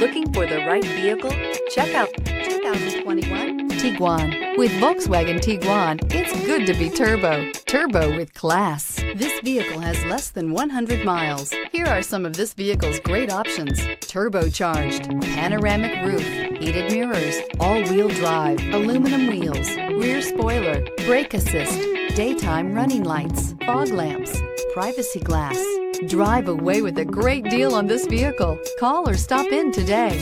Looking for the right vehicle? Check out 2021 Tiguan. With Volkswagen Tiguan, it's good to be turbo. Turbo with class. This vehicle has less than 100 miles. Here are some of this vehicle's great options: turbocharged, panoramic roof, heated mirrors, all-wheel drive, aluminum wheels, rear spoiler, brake assist, daytime running lights, fog lamps, privacy glass. Drive away with a great deal on this vehicle. Call or stop in today.